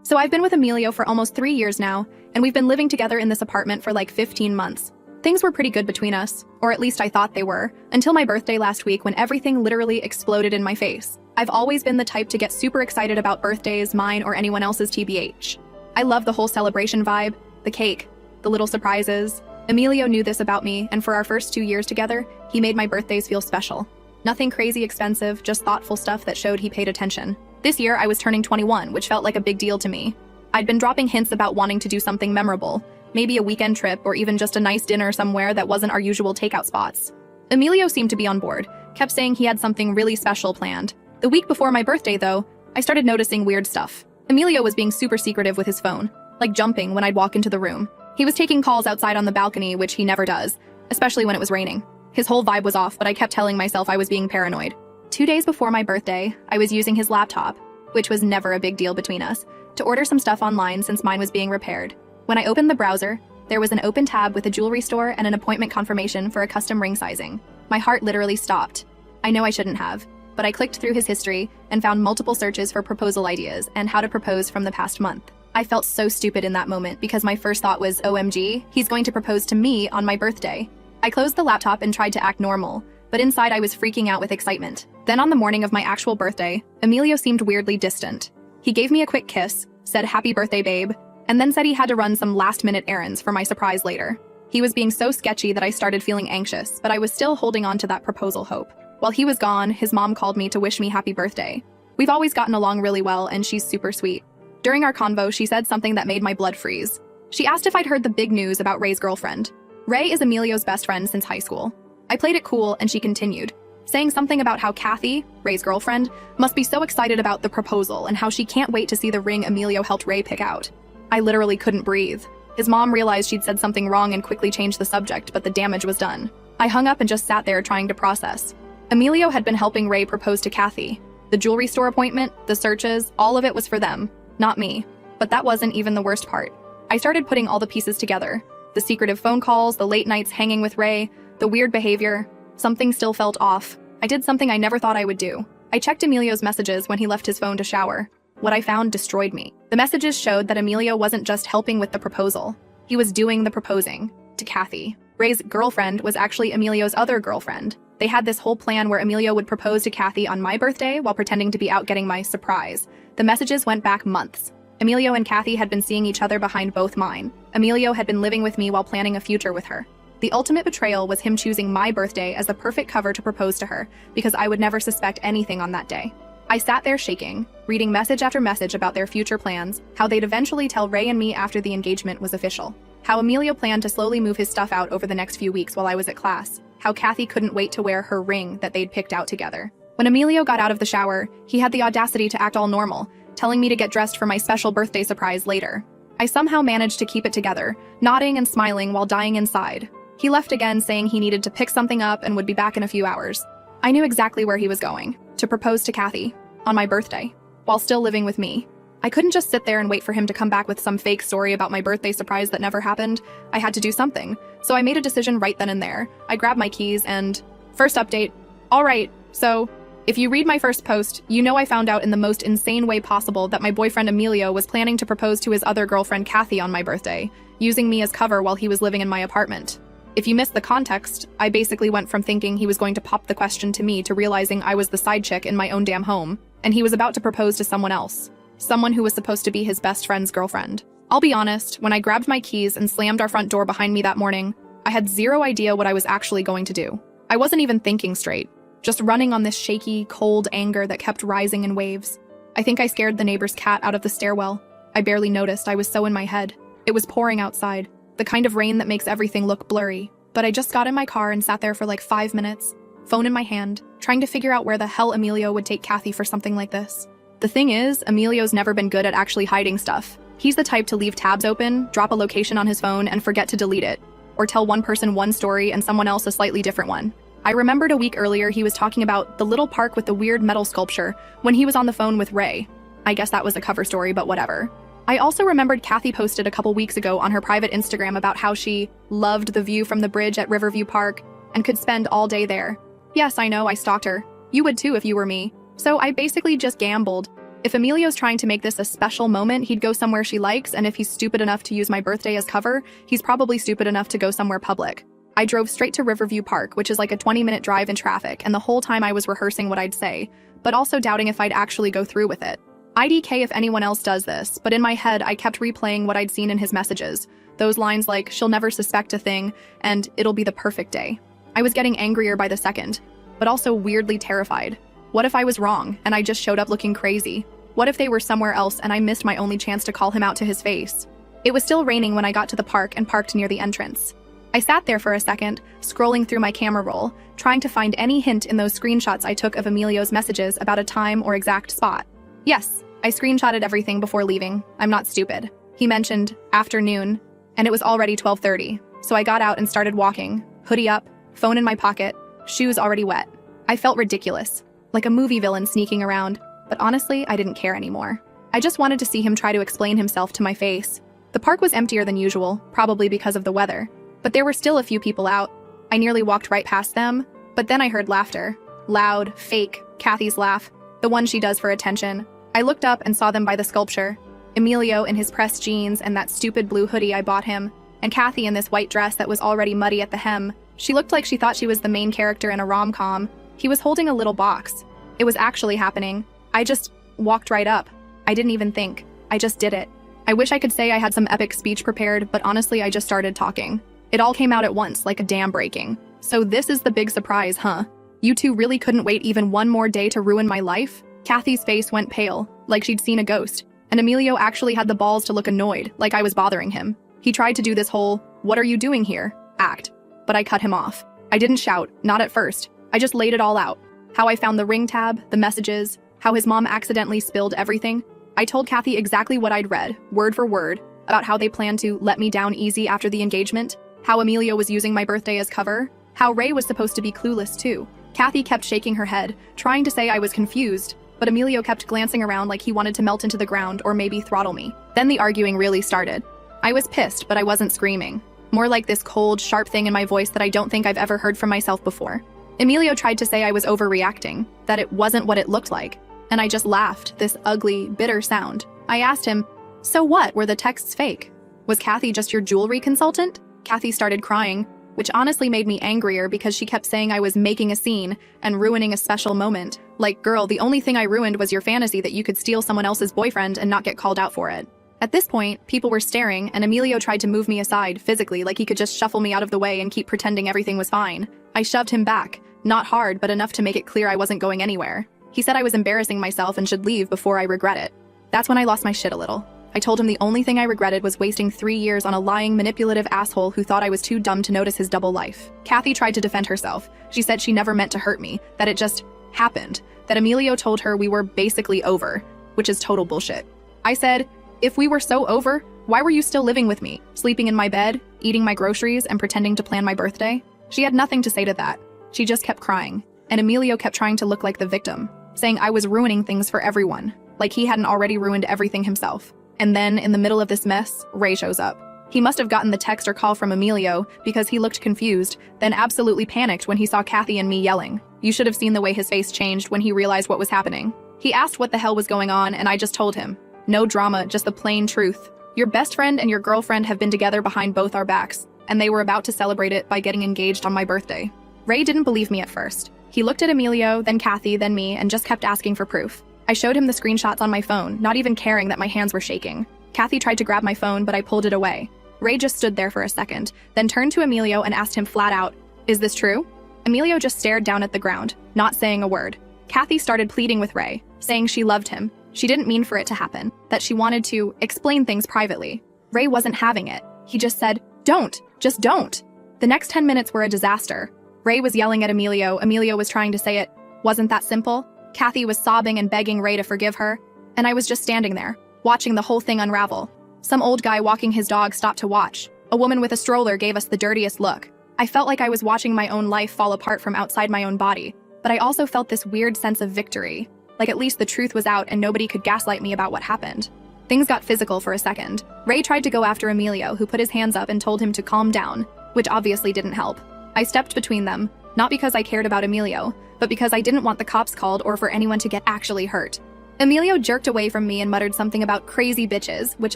So I've been with Emilio for almost 3 years now, and we've been living together in this apartment for like 15 months. Things were pretty good between us, or at least I thought they were, until my birthday last week when everything literally exploded in my face. I've always been the type to get super excited about birthdays, mine or anyone else's TBH. I love the whole celebration vibe, the cake, the little surprises. Emilio knew this about me, and for our first 2 years together, he made my birthdays feel special. Nothing crazy expensive, just thoughtful stuff that showed he paid attention. This year, I was turning 21, which felt like a big deal to me. I'd been dropping hints about wanting to do something memorable, maybe a weekend trip or even just a nice dinner somewhere that wasn't our usual takeout spots. Emilio seemed to be on board, kept saying he had something really special planned. The week before my birthday, though, I started noticing weird stuff. Emilio was being super secretive with his phone, like jumping when I'd walk into the room. He was taking calls outside on the balcony, which he never does, especially when it was raining. His whole vibe was off, but I kept telling myself I was being paranoid. 2 days before my birthday, I was using his laptop, which was never a big deal between us, to order some stuff online since mine was being repaired. When I opened the browser, there was an open tab with a jewelry store and an appointment confirmation for a custom ring sizing. My heart literally stopped. I know I shouldn't have, but I clicked through his history and found multiple searches for proposal ideas and how to propose from the past month. I felt so stupid in that moment because my first thought was, OMG, he's going to propose to me on my birthday. I closed the laptop and tried to act normal, but inside I was freaking out with excitement. Then on the morning of my actual birthday, Emilio seemed weirdly distant. He gave me a quick kiss, said happy birthday babe, and then said he had to run some last-minute errands for my surprise later. He was being so sketchy that I started feeling anxious, but I was still holding on to that proposal hope. While he was gone, his mom called me to wish me happy birthday. We've always gotten along really well, and she's super sweet. During our convo, she said something that made my blood freeze. She asked if I'd heard the big news about Ray's girlfriend. Ray is Emilio's best friend since high school. I played it cool, and she continued, saying something about how Kathy, Ray's girlfriend, must be so excited about the proposal and how she can't wait to see the ring Emilio helped Ray pick out. I literally couldn't breathe. His mom realized she'd said something wrong and quickly changed the subject, but the damage was done. I hung up and just sat there trying to process. Emilio had been helping Ray propose to Kathy. The jewelry store appointment, the searches, all of it was for them, not me. But that wasn't even the worst part. I started putting all the pieces together. The secretive phone calls, the late nights hanging with Ray, the weird behavior. Something still felt off. I did something I never thought I would do. I checked Emilio's messages when he left his phone to shower. What I found destroyed me. The messages showed that Emilio wasn't just helping with the proposal. He was doing the proposing to Kathy. Ray's girlfriend was actually Emilio's other girlfriend. They had this whole plan where Emilio would propose to Kathy on my birthday while pretending to be out getting my surprise. The messages went back months. Emilio and Kathy had been seeing each other behind both mine. Emilio had been living with me while planning a future with her. The ultimate betrayal was him choosing my birthday as the perfect cover to propose to her, because I would never suspect anything on that day. I sat there shaking, reading message after message about their future plans, how they'd eventually tell Ray and me after the engagement was official, how Emilio planned to slowly move his stuff out over the next few weeks while I was at class, how Kathy couldn't wait to wear her ring that they'd picked out together. When Emilio got out of the shower, he had the audacity to act all normal, telling me to get dressed for my special birthday surprise later. I somehow managed to keep it together, nodding and smiling while dying inside. He left again, saying he needed to pick something up and would be back in a few hours. I knew exactly where he was going, to propose to Kathy, on my birthday, while still living with me. I couldn't just sit there and wait for him to come back with some fake story about my birthday surprise that never happened. I had to do something, so I made a decision right then and there. I grabbed my keys and... First update. Alright, so... If you read my first post, you know I found out in the most insane way possible that my boyfriend Emilio was planning to propose to his other girlfriend Kathy on my birthday, using me as cover while he was living in my apartment. If you missed the context, I basically went from thinking he was going to pop the question to me to realizing I was the side chick in my own damn home, and he was about to propose to someone else. Someone who was supposed to be his best friend's girlfriend. I'll be honest, when I grabbed my keys and slammed our front door behind me that morning, I had zero idea what I was actually going to do. I wasn't even thinking straight. Just running on this shaky, cold anger that kept rising in waves. I think I scared the neighbor's cat out of the stairwell. I barely noticed, I was so in my head. It was pouring outside, the kind of rain that makes everything look blurry. But I just got in my car and sat there for like 5 minutes, phone in my hand, trying to figure out where the hell Emilio would take Kathy for something like this. The thing is, Emilio's never been good at actually hiding stuff. He's the type to leave tabs open, drop a location on his phone, and forget to delete it. Or tell one person one story and someone else a slightly different one. I remembered a week earlier he was talking about the little park with the weird metal sculpture when he was on the phone with Ray. I guess that was a cover story, but whatever. I also remembered Kathy posted a couple weeks ago on her private Instagram about how she loved the view from the bridge at Riverview Park and could spend all day there. Yes, I know, I stalked her. You would too if you were me. So I basically just gambled. If Emilio's trying to make this a special moment, he'd go somewhere she likes, and if he's stupid enough to use my birthday as cover, he's probably stupid enough to go somewhere public. I drove straight to Riverview Park, which is like a 20-minute drive in traffic, and the whole time I was rehearsing what I'd say, but also doubting if I'd actually go through with it. IDK if anyone else does this, but in my head I kept replaying what I'd seen in his messages. Those lines like, she'll never suspect a thing, and it'll be the perfect day. I was getting angrier by the second, but also weirdly terrified. What if I was wrong, and I just showed up looking crazy? What if they were somewhere else and I missed my only chance to call him out to his face? It was still raining when I got to the park and parked near the entrance. I sat there for a second, scrolling through my camera roll, trying to find any hint in those screenshots I took of Emilio's messages about a time or exact spot. Yes, I screenshotted everything before leaving. I'm not stupid. He mentioned afternoon, and it was already 12:30, so I got out and started walking, hoodie up, phone in my pocket, shoes already wet. I felt ridiculous, like a movie villain sneaking around, but honestly, I didn't care anymore. I just wanted to see him try to explain himself to my face. The park was emptier than usual, probably because of the weather, but there were still a few people out. I nearly walked right past them, but then I heard laughter. Loud, fake, Kathy's laugh, the one she does for attention. I looked up and saw them by the sculpture. Emilio in his pressed jeans and that stupid blue hoodie I bought him, and Kathy in this white dress that was already muddy at the hem. She looked like she thought she was the main character in a rom-com. He was holding a little box. It was actually happening. I just walked right up. I didn't even think. I just did it. I wish I could say I had some epic speech prepared, but honestly I just started talking. It all came out at once, like a dam breaking. So this is the big surprise, huh? You two really couldn't wait even one more day to ruin my life? Kathy's face went pale, like she'd seen a ghost, and Emilio actually had the balls to look annoyed, like I was bothering him. He tried to do this whole, "What are you doing here?" act, but I cut him off. I didn't shout, not at first. I just laid it all out. How I found the ring tab, the messages, how his mom accidentally spilled everything. I told Kathy exactly what I'd read, word for word, about how they planned to let me down easy after the engagement, how Emilio was using my birthday as cover, how Ray was supposed to be clueless too. Kathy kept shaking her head, trying to say I was confused, but Emilio kept glancing around like he wanted to melt into the ground or maybe throttle me. Then the arguing really started. I was pissed, but I wasn't screaming. More like this cold, sharp thing in my voice that I don't think I've ever heard from myself before. Emilio tried to say I was overreacting, that it wasn't what it looked like, and I just laughed, this ugly, bitter sound. I asked him, "So what, were the texts fake? Was Kathy just your jewelry consultant?" Kathy started crying, which honestly made me angrier because she kept saying I was making a scene and ruining a special moment. Like, girl, the only thing I ruined was your fantasy that you could steal someone else's boyfriend and not get called out for it. At this point, people were staring, and Emilio tried to move me aside physically like he could just shuffle me out of the way and keep pretending everything was fine. I shoved him back, not hard, but enough to make it clear I wasn't going anywhere. He said I was embarrassing myself and should leave before I regret it. That's when I lost my shit a little. I told him the only thing I regretted was wasting 3 years on a lying, manipulative asshole who thought I was too dumb to notice his double life. Kathy tried to defend herself. She said she never meant to hurt me, that it just happened, that Emilio told her we were basically over, which is total bullshit. I said, if we were so over, why were you still living with me, sleeping in my bed, eating my groceries, and pretending to plan my birthday? She had nothing to say to that. She just kept crying, and Emilio kept trying to look like the victim, saying I was ruining things for everyone, like he hadn't already ruined everything himself. And then, in the middle of this mess, Ray shows up. He must have gotten the text or call from Emilio because he looked confused, then absolutely panicked when he saw Kathy and me yelling. You should have seen the way his face changed when he realized what was happening. He asked what the hell was going on, and I just told him. No drama, just the plain truth. Your best friend and your girlfriend have been together behind both our backs, and they were about to celebrate it by getting engaged on my birthday. Ray didn't believe me at first. He looked at Emilio, then Kathy, then me, and just kept asking for proof. I showed him the screenshots on my phone, not even caring that my hands were shaking. Kathy tried to grab my phone, but I pulled it away. Ray just stood there for a second, then turned to Emilio and asked him flat out, "Is this true?" Emilio just stared down at the ground, not saying a word. Kathy started pleading with Ray, saying she loved him. She didn't mean for it to happen, that she wanted to explain things privately. Ray wasn't having it. He just said, "Don't, just don't." The next 10 minutes were a disaster. Ray was yelling at Emilio. Emilio was trying to say it wasn't that simple. Kathy was sobbing and begging Ray to forgive her, and I was just standing there, watching the whole thing unravel. Some old guy walking his dog stopped to watch. A woman with a stroller gave us the dirtiest look. I felt like I was watching my own life fall apart from outside my own body, but I also felt this weird sense of victory, like at least the truth was out and nobody could gaslight me about what happened. Things got physical for a second. Ray tried to go after Emilio, who put his hands up and told him to calm down, which obviously didn't help. I stepped between them, not because I cared about Emilio, but because I didn't want the cops called or for anyone to get actually hurt. Emilio jerked away from me and muttered something about crazy bitches, which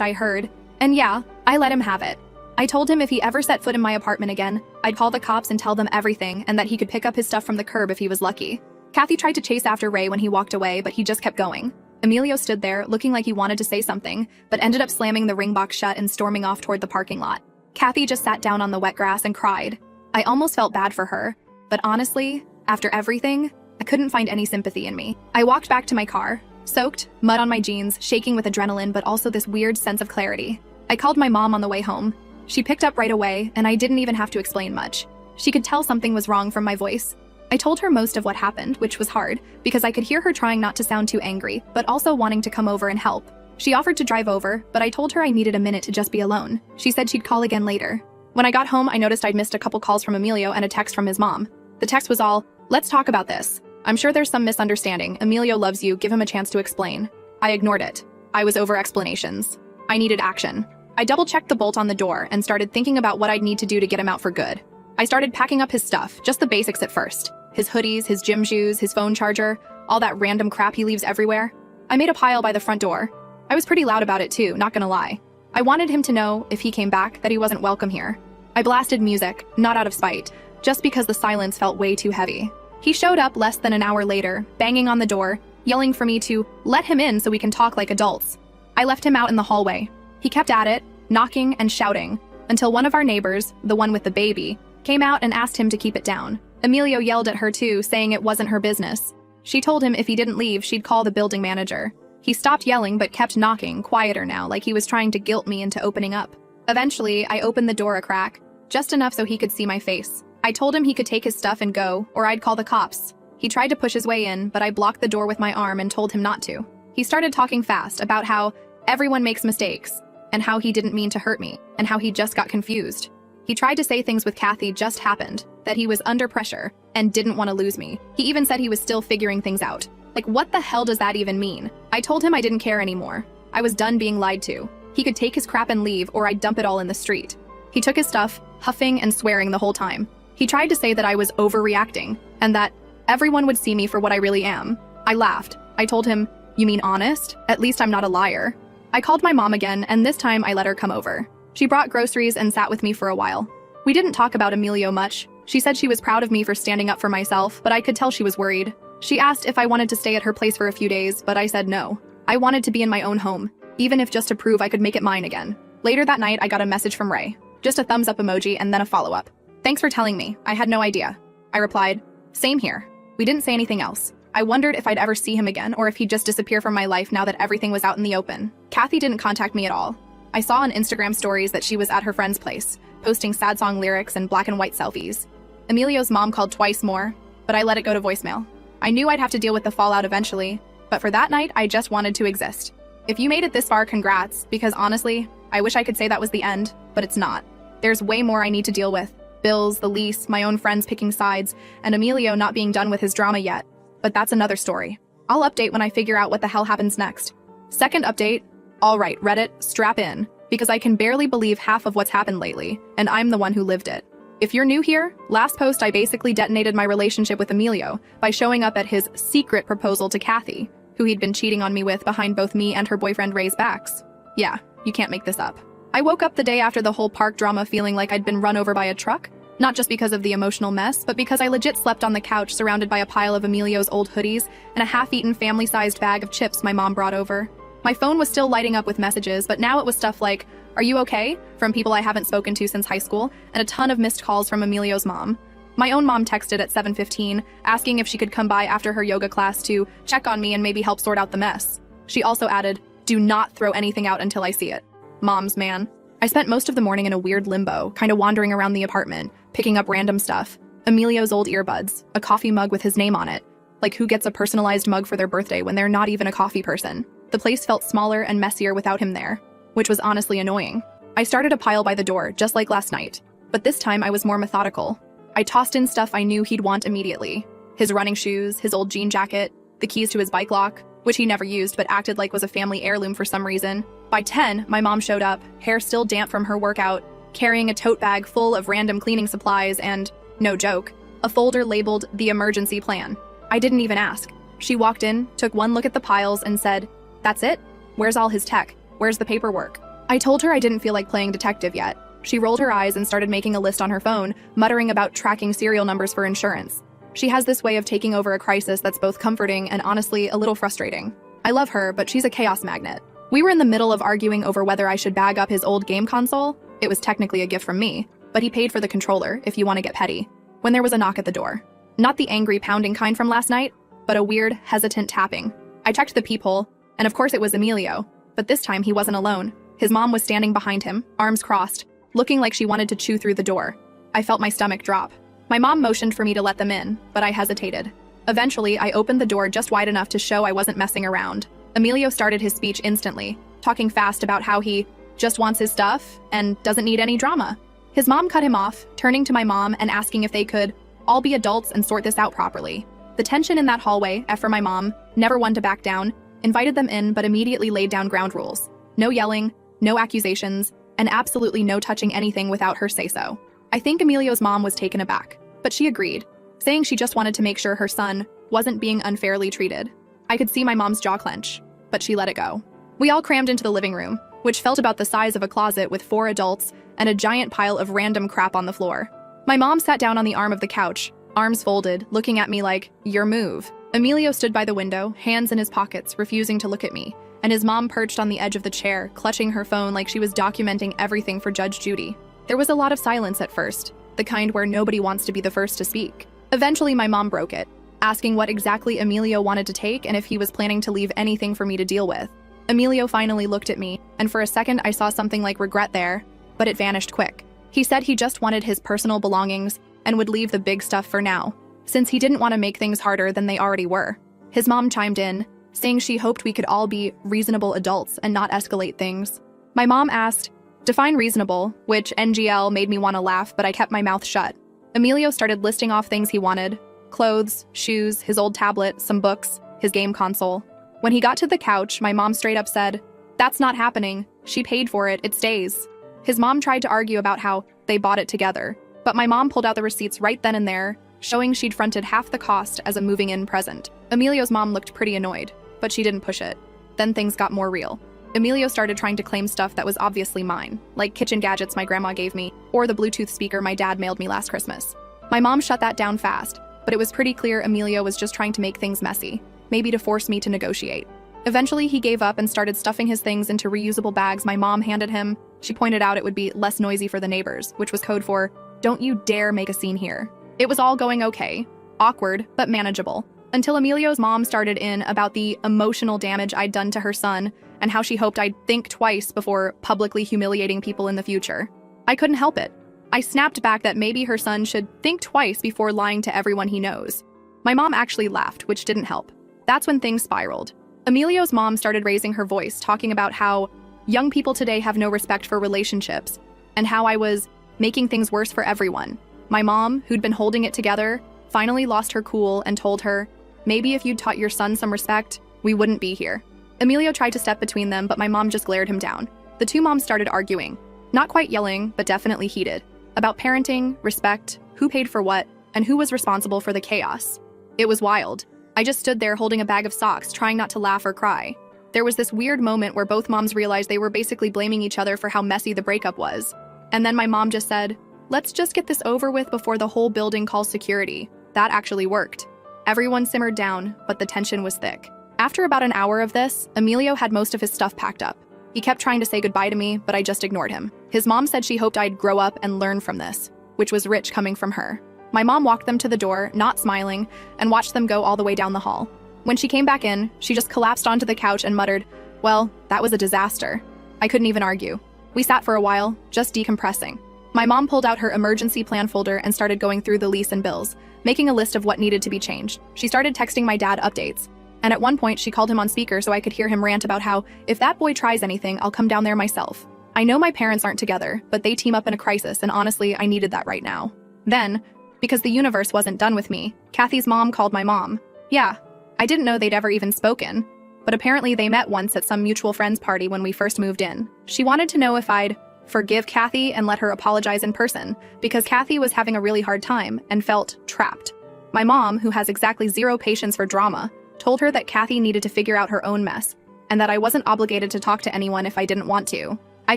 I heard. And yeah, I let him have it. I told him if he ever set foot in my apartment again, I'd call the cops and tell them everything and that he could pick up his stuff from the curb if he was lucky. Kathy tried to chase after Ray when he walked away, but he just kept going. Emilio stood there, looking like he wanted to say something, but ended up slamming the ring box shut and storming off toward the parking lot. Kathy just sat down on the wet grass and cried. I almost felt bad for her, but honestly, after everything, I couldn't find any sympathy in me. I walked back to my car, soaked, mud on my jeans, shaking with adrenaline but also this weird sense of clarity. I called my mom on the way home. She picked up right away, and I didn't even have to explain much. She could tell something was wrong from my voice. I told her most of what happened, which was hard, because I could hear her trying not to sound too angry, but also wanting to come over and help. She offered to drive over, but I told her I needed a minute to just be alone. She said she'd call again later. When I got home, I noticed I'd missed a couple calls from Emilio and a text from his mom. The text was all, "Let's talk about this. I'm sure there's some misunderstanding. Emilio loves you, give him a chance to explain." I ignored it. I was over explanations. I needed action. I double-checked the bolt on the door and started thinking about what I'd need to do to get him out for good. I started packing up his stuff, just the basics at first. His hoodies, his gym shoes, his phone charger, all that random crap he leaves everywhere. I made a pile by the front door. I was pretty loud about it too, not gonna lie. I wanted him to know, if he came back, that he wasn't welcome here. I blasted music, not out of spite, just because the silence felt way too heavy. He showed up less than an hour later, banging on the door, yelling for me to let him in so we can talk like adults. I left him out in the hallway. He kept at it, knocking and shouting, until one of our neighbors, the one with the baby, came out and asked him to keep it down. Emilio yelled at her too, saying it wasn't her business. She told him if he didn't leave, she'd call the building manager. He stopped yelling but kept knocking, quieter now, like he was trying to guilt me into opening up. Eventually, I opened the door a crack, just enough so he could see my face. I told him he could take his stuff and go, or I'd call the cops. He tried to push his way in, but I blocked the door with my arm and told him not to. He started talking fast about how everyone makes mistakes, and how he didn't mean to hurt me, and how he just got confused. He tried to say things with Kathy just happened, that he was under pressure, and didn't want to lose me. He even said he was still figuring things out. Like, what the hell does that even mean? I told him I didn't care anymore. I was done being lied to. He could take his crap and leave, or I'd dump it all in the street. He took his stuff, huffing and swearing the whole time. He tried to say that I was overreacting, and that everyone would see me for what I really am. I laughed. I told him, "You mean honest? At least I'm not a liar." I called my mom again, and this time I let her come over. She brought groceries and sat with me for a while. We didn't talk about Emilio much. She said she was proud of me for standing up for myself, but I could tell she was worried. She asked if I wanted to stay at her place for a few days, but I said no. I wanted to be in my own home, even if just to prove I could make it mine again. Later that night, I got a message from Ray. Just a thumbs up emoji and then a follow-up. "Thanks for telling me. I had no idea." I replied, "Same here." We didn't say anything else. I wondered if I'd ever see him again or if he'd just disappear from my life now that everything was out in the open. Kathy didn't contact me at all. I saw on Instagram stories that she was at her friend's place, posting sad song lyrics and black and white selfies. Emilio's mom called twice more, but I let it go to voicemail. I knew I'd have to deal with the fallout eventually, but for that night, I just wanted to exist. If you made it this far, congrats, because honestly, I wish I could say that was the end, but it's not. There's way more I need to deal with. Bills, the lease, my own friends picking sides, and Emilio not being done with his drama yet. But that's another story. I'll update when I figure out what the hell happens next. Second update, all right, Reddit, strap in, because I can barely believe half of what's happened lately, and I'm the one who lived it. If you're new here, last post I basically detonated my relationship with Emilio by showing up at his secret proposal to Kathy, who he'd been cheating on me with behind both me and her boyfriend Ray's backs. Yeah, you can't make this up. I woke up the day after the whole park drama feeling like I'd been run over by a truck, not just because of the emotional mess, but because I legit slept on the couch surrounded by a pile of Emilio's old hoodies and a half-eaten family-sized bag of chips my mom brought over. My phone was still lighting up with messages, but now it was stuff like, "Are you okay?" from people I haven't spoken to since high school, and a ton of missed calls from Emilio's mom. My own mom texted at 7:15, asking if she could come by after her yoga class to check on me and maybe help sort out the mess. She also added, "Do not throw anything out until I see it." Moms, man. I spent most of the morning in a weird limbo, kind of wandering around the apartment, picking up random stuff. Emilio's old earbuds, a coffee mug with his name on it. Like, who gets a personalized mug for their birthday when they're not even a coffee person? The place felt smaller and messier without him there, which was honestly annoying. I started a pile by the door, just like last night, but this time I was more methodical. I tossed in stuff I knew he'd want immediately. His running shoes, his old jean jacket, the keys to his bike lock, which he never used but acted like was a family heirloom for some reason. By 10, my mom showed up, hair still damp from her workout, carrying a tote bag full of random cleaning supplies and, no joke, a folder labeled the emergency plan. I didn't even ask. She walked in, took one look at the piles, and said, "That's it? Where's all his tech? Where's the paperwork?" I told her I didn't feel like playing detective yet. She rolled her eyes and started making a list on her phone, muttering about tracking serial numbers for insurance. She has this way of taking over a crisis that's both comforting and honestly a little frustrating. I love her, but she's a chaos magnet. We were in the middle of arguing over whether I should bag up his old game console. It was technically a gift from me, but he paid for the controller, if you want to get petty, when there was a knock at the door. Not the angry pounding kind from last night, but a weird, hesitant tapping. I checked the peephole, and of course it was Emilio, but this time he wasn't alone. His mom was standing behind him, arms crossed, looking like she wanted to chew through the door. I felt my stomach drop. My mom motioned for me to let them in, but I hesitated. Eventually, I opened the door just wide enough to show I wasn't messing around. Emilio started his speech instantly, talking fast about how he just wants his stuff and doesn't need any drama. His mom cut him off, turning to my mom and asking if they could all be adults and sort this out properly. The tension in that hallway, for my mom, never one to back down, invited them in but immediately laid down ground rules. No yelling, no accusations, and absolutely no touching anything without her say-so. I think Emilio's mom was taken aback, but she agreed, saying she just wanted to make sure her son wasn't being unfairly treated. I could see my mom's jaw clench, but she let it go. We all crammed into the living room, which felt about the size of a closet with 4 adults and a giant pile of random crap on the floor. My mom sat down on the arm of the couch, arms folded, looking at me like, "Your move." Emilio stood by the window, hands in his pockets, refusing to look at me, and his mom perched on the edge of the chair, clutching her phone like she was documenting everything for Judge Judy. There was a lot of silence at first, the kind where nobody wants to be the first to speak. Eventually, my mom broke it, asking what exactly Emilio wanted to take and if he was planning to leave anything for me to deal with. Emilio finally looked at me, and for a second I saw something like regret there, but it vanished quick. He said he just wanted his personal belongings and would leave the big stuff for now, since he didn't want to make things harder than they already were. His mom chimed in, saying she hoped we could all be reasonable adults and not escalate things. My mom asked, "Define reasonable," which NGL made me want to laugh, but I kept my mouth shut. Emilio started listing off things he wanted: clothes, shoes, his old tablet, some books, his game console. When he got to the couch, my mom straight up said, "That's not happening. She paid for it, it stays." His mom tried to argue about how they bought it together, but my mom pulled out the receipts right then and there, showing she'd fronted half the cost as a moving-in present. Emilio's mom looked pretty annoyed, but she didn't push it. Then things got more real. Emilio started trying to claim stuff that was obviously mine, like kitchen gadgets my grandma gave me, or the Bluetooth speaker my dad mailed me last Christmas. My mom shut that down fast, but it was pretty clear Emilio was just trying to make things messy, maybe to force me to negotiate. Eventually, he gave up and started stuffing his things into reusable bags my mom handed him. She pointed out it would be less noisy for the neighbors, which was code for, "Don't you dare make a scene here." It was all going okay. Awkward, but manageable. Until Emilio's mom started in about the emotional damage I'd done to her son and how she hoped I'd think twice before publicly humiliating people in the future. I couldn't help it. I snapped back that maybe her son should think twice before lying to everyone he knows. My mom actually laughed, which didn't help. That's when things spiraled. Emilio's mom started raising her voice, talking about how young people today have no respect for relationships and how I was making things worse for everyone. My mom, who'd been holding it together, finally lost her cool and told her, "Maybe if you'd taught your son some respect, we wouldn't be here." Emilio tried to step between them, but my mom just glared him down. The two moms started arguing, not quite yelling, but definitely heated, about parenting, respect, who paid for what, and who was responsible for the chaos. It was wild. I just stood there holding a bag of socks, trying not to laugh or cry. There was this weird moment where both moms realized they were basically blaming each other for how messy the breakup was. And then my mom just said, "Let's just get this over with before the whole building calls security." That actually worked. Everyone simmered down, but the tension was thick. After about an hour of this, Emilio had most of his stuff packed up. He kept trying to say goodbye to me, but I just ignored him. His mom said she hoped I'd grow up and learn from this, which was rich coming from her. My mom walked them to the door, not smiling, and watched them go all the way down the hall. When she came back in, she just collapsed onto the couch and muttered, "Well, that was a disaster." I couldn't even argue. We sat for a while, just decompressing. My mom pulled out her emergency plan folder and started going through the lease and bills, making a list of what needed to be changed. She started texting my dad updates, and at one point she called him on speaker so I could hear him rant about how, if that boy tries anything, I'll come down there myself. I know my parents aren't together, but they team up in a crisis, and honestly, I needed that right now. Then, because the universe wasn't done with me, Kathy's mom called my mom. Yeah, I didn't know they'd ever even spoken, but apparently they met once at some mutual friends party when we first moved in. She wanted to know if I'd forgive Kathy and let her apologize in person, because Kathy was having a really hard time and felt trapped. My mom, who has exactly zero patience for drama, told her that Kathy needed to figure out her own mess, and that I wasn't obligated to talk to anyone if I didn't want to. I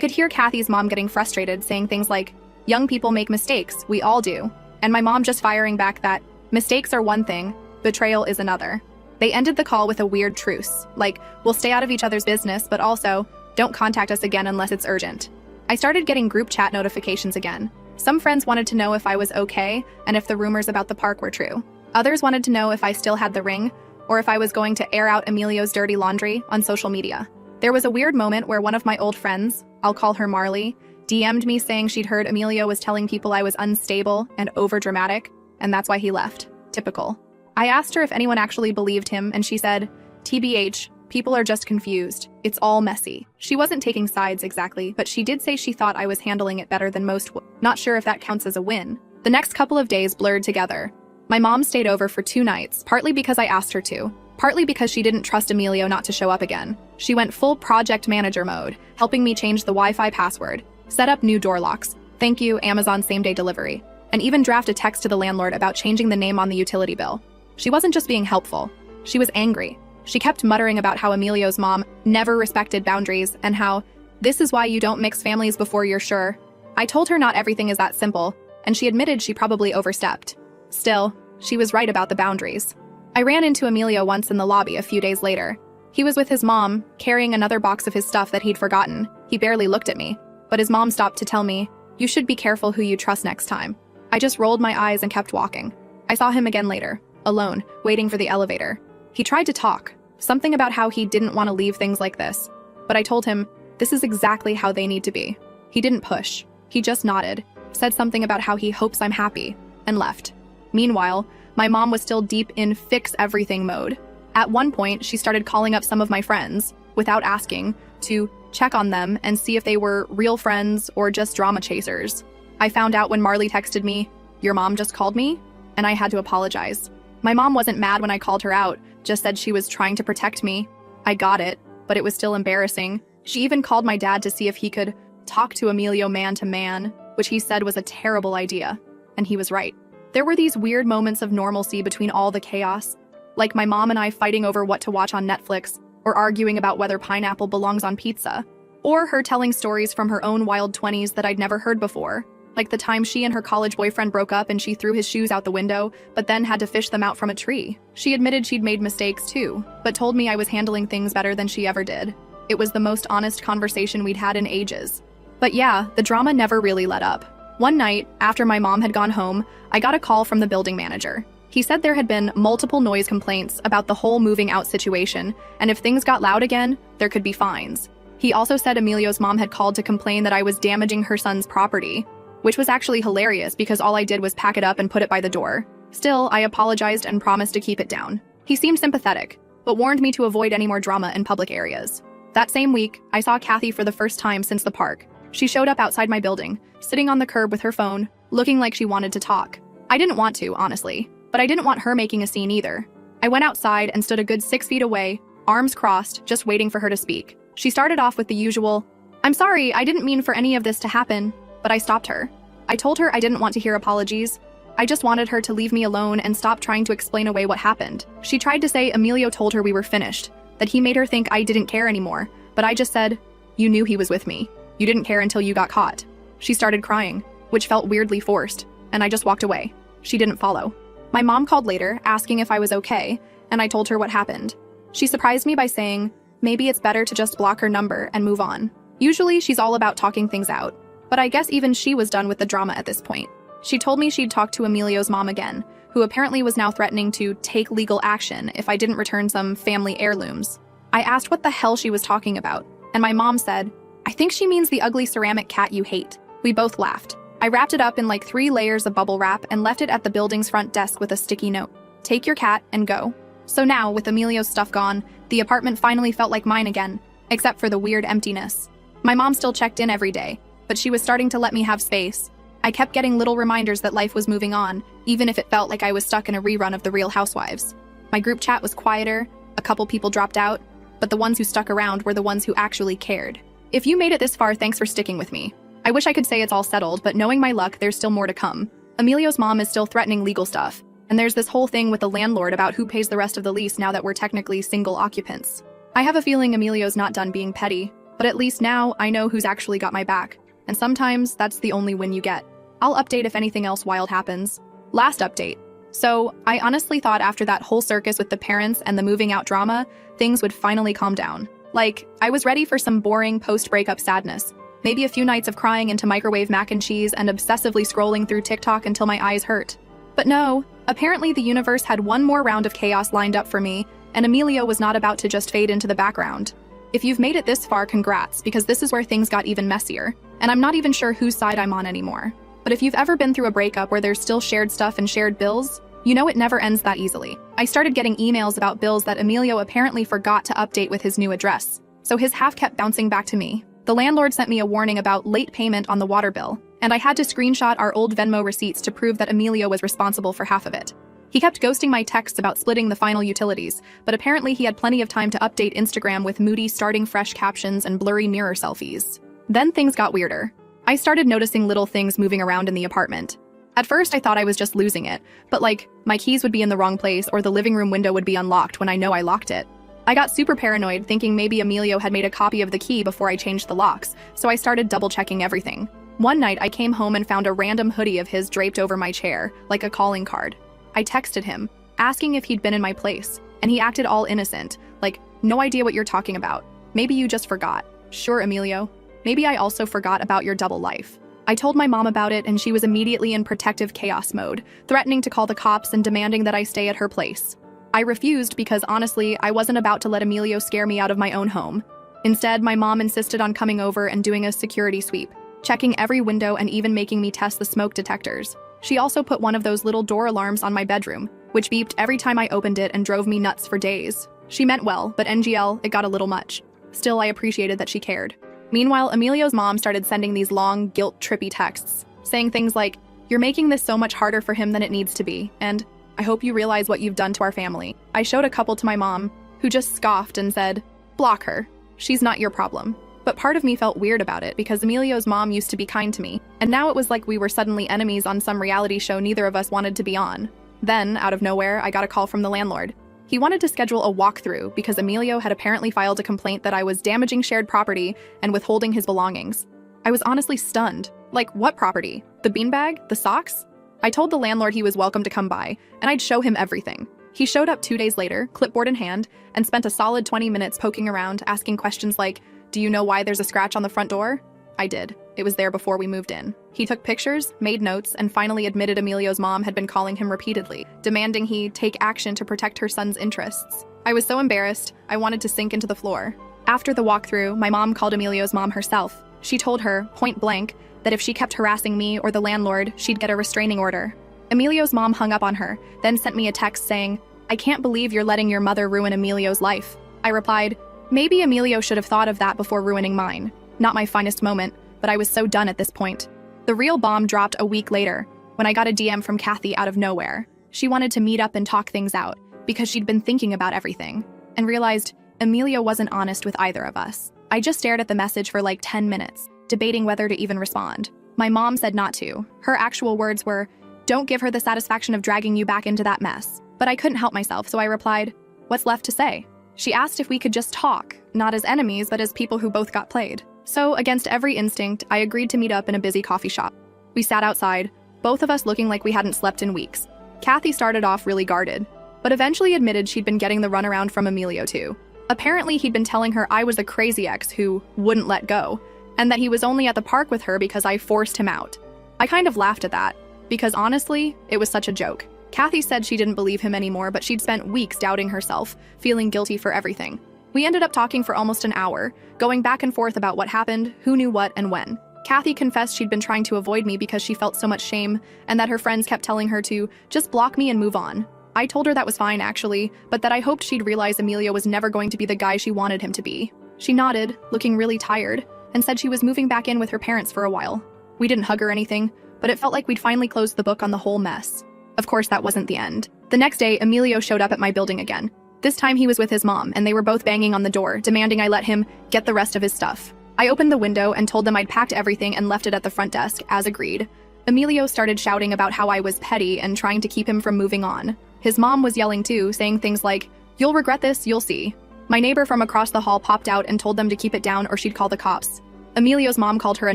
could hear Kathy's mom getting frustrated, saying things like, "Young people make mistakes, we all do," and my mom just firing back that, "Mistakes are one thing, betrayal is another." They ended the call with a weird truce, like, "We'll stay out of each other's business, but also, don't contact us again unless it's urgent." I started getting group chat notifications again. Some friends wanted to know if I was okay and if the rumors about the park were true. Others wanted to know if I still had the ring, or if I was going to air out Emilio's dirty laundry on social media. There was a weird moment where one of my old friends, I'll call her Marley, DM'd me saying she'd heard Emilio was telling people I was unstable and overdramatic, and that's why he left. Typical. I asked her if anyone actually believed him, and she said, "TBH, people are just confused. It's all messy." She wasn't taking sides exactly, but she did say she thought I was handling it better than most would. Not sure if that counts as a win. The next couple of days blurred together. My mom stayed over for 2 nights, partly because I asked her to, partly because she didn't trust Emilio not to show up again. She went full project manager mode, helping me change the Wi-Fi password, set up new door locks, thank you Amazon same-day delivery, and even draft a text to the landlord about changing the name on the utility bill. She wasn't just being helpful, she was angry. She kept muttering about how Emilio's mom never respected boundaries and how, "This is why you don't mix families before you're sure." I told her not everything is that simple, and she admitted she probably overstepped. Still, she was right about the boundaries. I ran into Emilio once in the lobby a few days later. He was with his mom, carrying another box of his stuff that he'd forgotten. He barely looked at me, but his mom stopped to tell me, "You should be careful who you trust next time." I just rolled my eyes and kept walking. I saw him again later, alone, waiting for the elevator. He tried to talk, something about how he didn't want to leave things like this. But I told him, this is exactly how they need to be. He didn't push. He just nodded, said something about how he hopes I'm happy, and left. Meanwhile, my mom was still deep in fix everything mode. At one point, she started calling up some of my friends, without asking, to check on them and see if they were real friends or just drama chasers. I found out when Marley texted me, "Your mom just called me?" and I had to apologize. My mom wasn't mad when I called her out, just said she was trying to protect me. I got it, but it was still embarrassing. She even called my dad to see if he could talk to Emilio man to man, which he said was a terrible idea. And he was right. There were these weird moments of normalcy between all the chaos, like my mom and I fighting over what to watch on Netflix, or arguing about whether pineapple belongs on pizza, or her telling stories from her own wild 20s that I'd never heard before, like the time she and her college boyfriend broke up and she threw his shoes out the window, but then had to fish them out from a tree. She admitted she'd made mistakes too, but told me I was handling things better than she ever did. It was the most honest conversation we'd had in ages. But yeah, the drama never really let up. One night, after my mom had gone home, I got a call from the building manager. He said there had been multiple noise complaints about the whole moving out situation, and if things got loud again, there could be fines. He also said Emilio's mom had called to complain that I was damaging her son's property, which was actually hilarious because all I did was pack it up and put it by the door. Still, I apologized and promised to keep it down. He seemed sympathetic, but warned me to avoid any more drama in public areas. That same week, I saw Kathy for the first time since the park. She showed up outside my building, sitting on the curb with her phone, looking like she wanted to talk. I didn't want to, honestly, but I didn't want her making a scene either. I went outside and stood a good 6 feet away, arms crossed, just waiting for her to speak. She started off with the usual, "I'm sorry, I didn't mean for any of this to happen," but I stopped her. I told her I didn't want to hear apologies. I just wanted her to leave me alone and stop trying to explain away what happened. She tried to say Emilio told her we were finished, that he made her think I didn't care anymore, but I just said, "You knew he was with me. You didn't care until you got caught." She started crying, which felt weirdly forced, and I just walked away. She didn't follow. My mom called later, asking if I was okay, and I told her what happened. She surprised me by saying, maybe it's better to just block her number and move on. Usually, she's all about talking things out, but I guess even she was done with the drama at this point. She told me she'd talk to Emilio's mom again, who apparently was now threatening to take legal action if I didn't return some family heirlooms. I asked what the hell she was talking about, and my mom said, "I think she means the ugly ceramic cat you hate." We both laughed. I wrapped it up in like 3 layers of bubble wrap and left it at the building's front desk with a sticky note. "Take your cat and go." So now, with Emilio's stuff gone, the apartment finally felt like mine again, except for the weird emptiness. My mom still checked in every day, but she was starting to let me have space. I kept getting little reminders that life was moving on, even if it felt like I was stuck in a rerun of The Real Housewives. My group chat was quieter, a couple people dropped out, but the ones who stuck around were the ones who actually cared. If you made it this far, thanks for sticking with me. I wish I could say it's all settled, but knowing my luck, there's still more to come. Emilio's mom is still threatening legal stuff, And there's this whole thing with the landlord about who pays the rest of the lease now that we're technically single occupants. I have a feeling Emilio's not done being petty, but at least now I know who's actually got my back. And sometimes that's the only win you get. I'll update if anything else wild happens. Last update. So, I honestly thought after that whole circus with the parents and the moving out drama, things would finally calm down. Like, I was ready for some boring post-breakup sadness. Maybe a few nights of crying into microwave mac and cheese and obsessively scrolling through TikTok until my eyes hurt. But no, apparently the universe had one more round of chaos lined up for me, and Emilio was not about to just fade into the background. If you've made it this far, congrats, because this is where things got even messier, and I'm not even sure whose side I'm on anymore. But if you've ever been through a breakup where there's still shared stuff and shared bills, you know it never ends that easily. I started getting emails about bills that Emilio apparently forgot to update with his new address, so his half kept bouncing back to me. The landlord sent me a warning about late payment on the water bill, and I had to screenshot our old Venmo receipts to prove that Emilio was responsible for half of it. He kept ghosting my texts about splitting the final utilities, but apparently he had plenty of time to update Instagram with moody starting fresh captions and blurry mirror selfies. Then things got weirder. I started noticing little things moving around in the apartment. At first I thought I was just losing it, but like, my keys would be in the wrong place or the living room window would be unlocked when I know I locked it. I got super paranoid, thinking maybe Emilio had made a copy of the key before I changed the locks, so I started double-checking everything. One night I came home and found a random hoodie of his draped over my chair, like a calling card. I texted him, asking if he'd been in my place, and he acted all innocent, like, no idea what you're talking about. Maybe you just forgot. Sure, Emilio. Maybe I also forgot about your double life. I told my mom about it and she was immediately in protective chaos mode, threatening to call the cops and demanding that I stay at her place. I refused because honestly, I wasn't about to let Emilio scare me out of my own home. Instead, my mom insisted on coming over and doing a security sweep, checking every window and even making me test the smoke detectors. She also put one of those little door alarms on my bedroom, which beeped every time I opened it and drove me nuts for days. She meant well, but NGL, it got a little much. Still, I appreciated that she cared. Meanwhile, Emilio's mom started sending these long, guilt-trippy texts, saying things like, "You're making this so much harder for him than it needs to be," and "I hope you realize what you've done to our family." I showed a couple to my mom, who just scoffed and said, "Block her. She's not your problem." But part of me felt weird about it because Emilio's mom used to be kind to me, and now it was like we were suddenly enemies on some reality show neither of us wanted to be on. Then, out of nowhere, I got a call from the landlord. He wanted to schedule a walkthrough because Emilio had apparently filed a complaint that I was damaging shared property and withholding his belongings. I was honestly stunned. Like, what property? The beanbag? The socks? I told the landlord he was welcome to come by, and I'd show him everything. He showed up 2 days later, clipboard in hand, and spent a solid 20 minutes poking around, asking questions like, "Do you know why there's a scratch on the front door?" I did. It was there before we moved in. He took pictures, made notes, and finally admitted Emilio's mom had been calling him repeatedly, demanding he take action to protect her son's interests. I was so embarrassed, I wanted to sink into the floor. After the walkthrough, my mom called Emilio's mom herself. She told her, point blank, that if she kept harassing me or the landlord, she'd get a restraining order. Emilio's mom hung up on her, then sent me a text saying, "I can't believe you're letting your mother ruin Emilio's life." I replied, "Maybe Emilio should have thought of that before ruining mine." Not my finest moment, but I was so done at this point. The real bomb dropped a week later, when I got a DM from Kathy out of nowhere. She wanted to meet up and talk things out, because she'd been thinking about everything, and realized Emilio wasn't honest with either of us. I just stared at the message for like 10 minutes, debating whether to even respond. My mom said not to. Her actual words were, "Don't give her the satisfaction of dragging you back into that mess." But I couldn't help myself, so I replied, "What's left to say?" She asked if we could just talk, not as enemies, but as people who both got played. So, against every instinct, I agreed to meet up in a busy coffee shop. We sat outside, both of us looking like we hadn't slept in weeks. Kathy started off really guarded, but eventually admitted she'd been getting the runaround from Emilio too. Apparently, he'd been telling her I was the crazy ex who wouldn't let go, and that he was only at the park with her because I forced him out. I kind of laughed at that, because honestly, it was such a joke. Kathy said she didn't believe him anymore, but she'd spent weeks doubting herself, feeling guilty for everything. We ended up talking for almost an hour, going back and forth about what happened, who knew what, and when. Kathy confessed she'd been trying to avoid me because she felt so much shame, and that her friends kept telling her to just block me and move on. I told her that was fine, actually, but that I hoped she'd realize Emilio was never going to be the guy she wanted him to be. She nodded, looking really tired, and said she was moving back in with her parents for a while. We didn't hug or anything, but it felt like we'd finally closed the book on the whole mess. Of course, that wasn't the end. The next day, Emilio showed up at my building again. This time he was with his mom, and they were both banging on the door, demanding I let him get the rest of his stuff. I opened the window and told them I'd packed everything and left it at the front desk, as agreed. Emilio started shouting about how I was petty and trying to keep him from moving on. His mom was yelling too, saying things like, "You'll regret this, you'll see." My neighbor from across the hall popped out and told them to keep it down or she'd call the cops. Emilio's mom called her a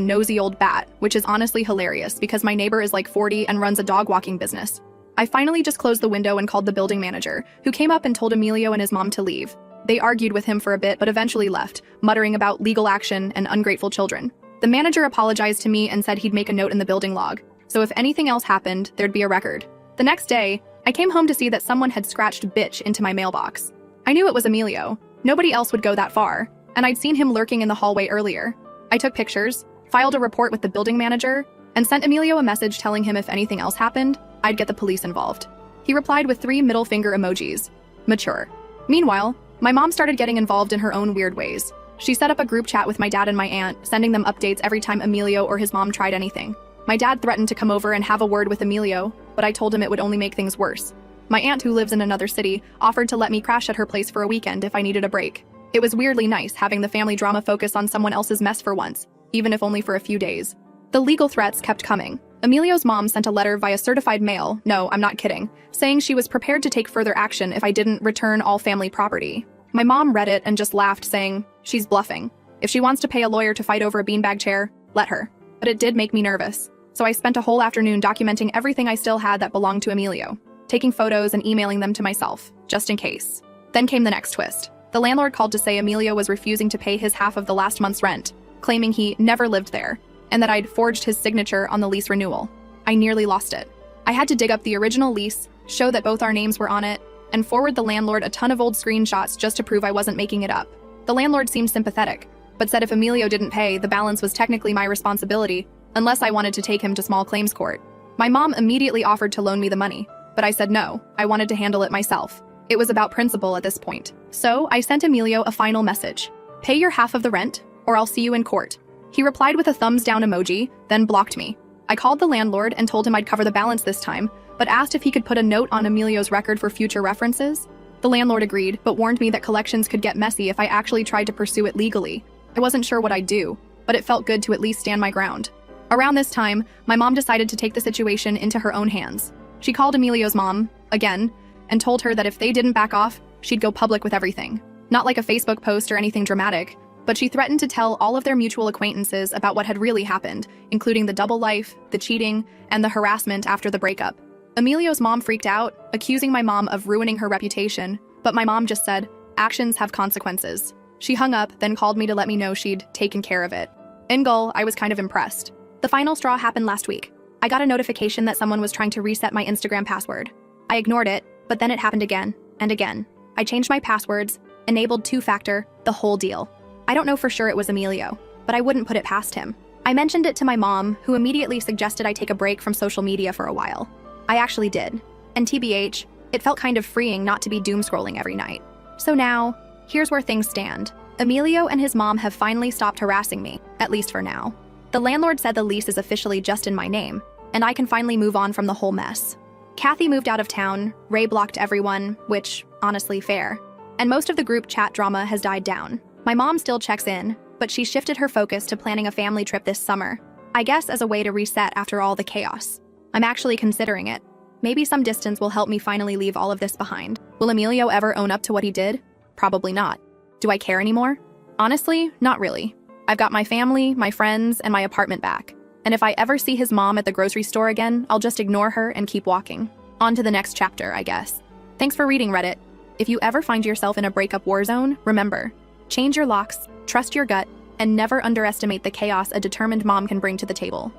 nosy old bat, which is honestly hilarious because my neighbor is like 40 and runs a dog walking business. I finally just closed the window and called the building manager, who came up and told Emilio and his mom to leave. They argued with him for a bit but eventually left, muttering about legal action and ungrateful children. The manager apologized to me and said he'd make a note in the building log, so if anything else happened, there'd be a record. The next day, I came home to see that someone had scratched "bitch" into my mailbox. I knew it was Emilio. Nobody else would go that far, and I'd seen him lurking in the hallway earlier. I took pictures, filed a report with the building manager, and sent Emilio a message telling him if anything else happened, I'd get the police involved. He replied with 3 middle finger emojis. Mature. Meanwhile, my mom started getting involved in her own weird ways. She set up a group chat with my dad and my aunt, sending them updates every time Emilio or his mom tried anything. My dad threatened to come over and have a word with Emilio, but I told him it would only make things worse. My aunt, who lives in another city, offered to let me crash at her place for a weekend if I needed a break. It was weirdly nice having the family drama focus on someone else's mess for once, even if only for a few days. The legal threats kept coming. Emilio's mom sent a letter via certified mail, no, I'm not kidding, saying she was prepared to take further action if I didn't return all family property. My mom read it and just laughed, saying, "She's bluffing. If she wants to pay a lawyer to fight over a beanbag chair, let her." But it did make me nervous, so I spent a whole afternoon documenting everything I still had that belonged to Emilio, taking photos and emailing them to myself, just in case. Then came the next twist. The landlord called to say Emilio was refusing to pay his half of the last month's rent, claiming he never lived there, and that I'd forged his signature on the lease renewal. I nearly lost it. I had to dig up the original lease, show that both our names were on it, and forward the landlord a ton of old screenshots just to prove I wasn't making it up. The landlord seemed sympathetic, but said if Emilio didn't pay, the balance was technically my responsibility, unless I wanted to take him to small claims court. My mom immediately offered to loan me the money, but I said no, I wanted to handle it myself. It was about principle at this point. So I sent Emilio a final message. "Pay your half of the rent, or I'll see you in court." He replied with a thumbs down emoji, then blocked me. I called the landlord and told him I'd cover the balance this time, but asked if he could put a note on Emilio's record for future references. The landlord agreed, but warned me that collections could get messy if I actually tried to pursue it legally. I wasn't sure what I'd do, but it felt good to at least stand my ground. Around this time, my mom decided to take the situation into her own hands. She called Emilio's mom, again, and told her that if they didn't back off, she'd go public with everything. Not like a Facebook post or anything dramatic, but she threatened to tell all of their mutual acquaintances about what had really happened, including the double life, the cheating, and the harassment after the breakup. Emilio's mom freaked out, accusing my mom of ruining her reputation, but my mom just said, "Actions have consequences." She hung up, then called me to let me know she'd taken care of it. In Gull, I was kind of impressed. The final straw happened last week. I got a notification that someone was trying to reset my Instagram password. I ignored it, but then it happened again and again. I changed my passwords, enabled 2-factor, the whole deal. I don't know for sure it was Emilio, but I wouldn't put it past him. I mentioned it to my mom, who immediately suggested I take a break from social media for a while. I actually did. And TBH, it felt kind of freeing not to be doom scrolling every night. So now, here's where things stand. Emilio and his mom have finally stopped harassing me, at least for now. The landlord said the lease is officially just in my name, and I can finally move on from the whole mess. Kathy moved out of town, Ray blocked everyone, which, honestly, fair. And most of the group chat drama has died down. My mom still checks in, but she shifted her focus to planning a family trip this summer. I guess as a way to reset after all the chaos. I'm actually considering it. Maybe some distance will help me finally leave all of this behind. Will Emilio ever own up to what he did? Probably not. Do I care anymore? Honestly, not really. I've got my family, my friends, and my apartment back. And if I ever see his mom at the grocery store again, I'll just ignore her and keep walking. On to the next chapter, I guess. Thanks for reading, Reddit. If you ever find yourself in a breakup war zone, remember, change your locks, trust your gut, and never underestimate the chaos a determined mom can bring to the table.